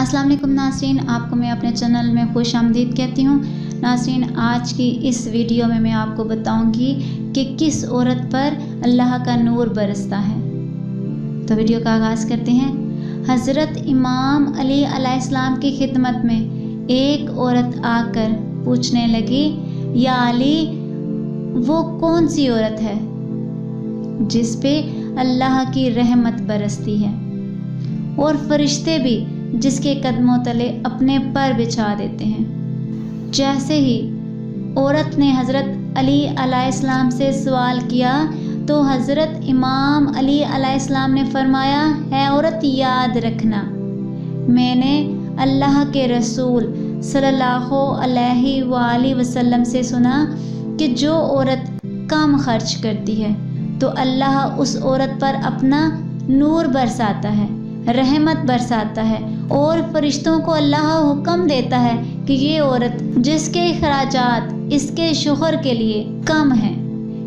अस्सलाम वालेकुम नाज़रीन, आपको मैं अपने चैनल में खुश आमदीद कहती हूँ। नाज़रीन, आज की इस वीडियो में मैं आपको बताऊँगी कि किस औरत पर अल्लाह का नूर बरसता है। तो वीडियो का आगाज़ करते हैं। हज़रत इमाम अली अलैहिस्सलाम की खिदमत में एक औरत आकर पूछने लगी, या अली, वो कौन सी औरत है जिस पे अल्लाह की रहमत बरसती है और फरिश्ते भी जिसके कदमों तले अपने पर बिछा देते हैं। जैसे ही औरत ने हज़रत अली अलैहिस्सलाम से सवाल किया तो हज़रत इमाम अली अलैहिस्सलाम ने फरमाया, है औरत, याद रखना, मैंने अल्लाह के रसूल सल्लल्लाहु अलैहि वसल्लम से सुना कि जो औरत कम खर्च करती है तो अल्लाह उस औरत पर अपना नूर बरसाता है, रहमत बरसाता है, और फरिश्तों को अल्लाह हुक्म देता है कि ये औरत जिसके खराजात इसके शोहर के लिए कम हैं,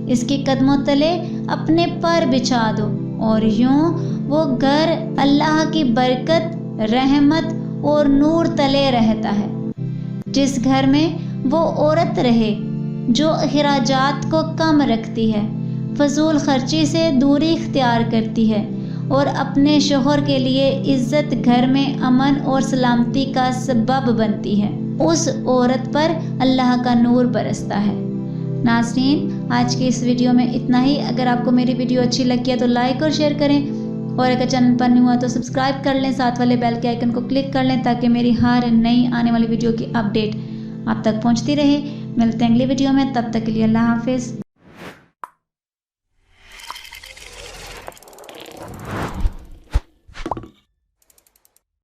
इसके कदमों तले अपने पर बिछा दो, और यूं वो घर अल्लाह की बरकत, रहमत और नूर तले रहता है। जिस घर में वो औरत रहे जो खराजात को कम रखती है, फजूल खर्ची से दूरी इख्तियार करती है और अपने शोहर के लिए इज़्ज़त, घर में अमन और सलामती का सबब बनती है, उस औरत पर अल्लाह का नूर बरसता है। नाज़रीन, आज की इस वीडियो में इतना ही। अगर आपको मेरी वीडियो अच्छी लगी है तो लाइक और शेयर करें, और अगर चैनल पर नहीं हुआ तो सब्सक्राइब कर लें, साथ वाले बेल के आइकन को क्लिक कर लें ताकि मेरी हर नई आने वाली वीडियो की अपडेट आप तक पहुंचती रहे। मिलते हैं अगली वीडियो में, तब तक के लिए अल्लाह हाफिज़।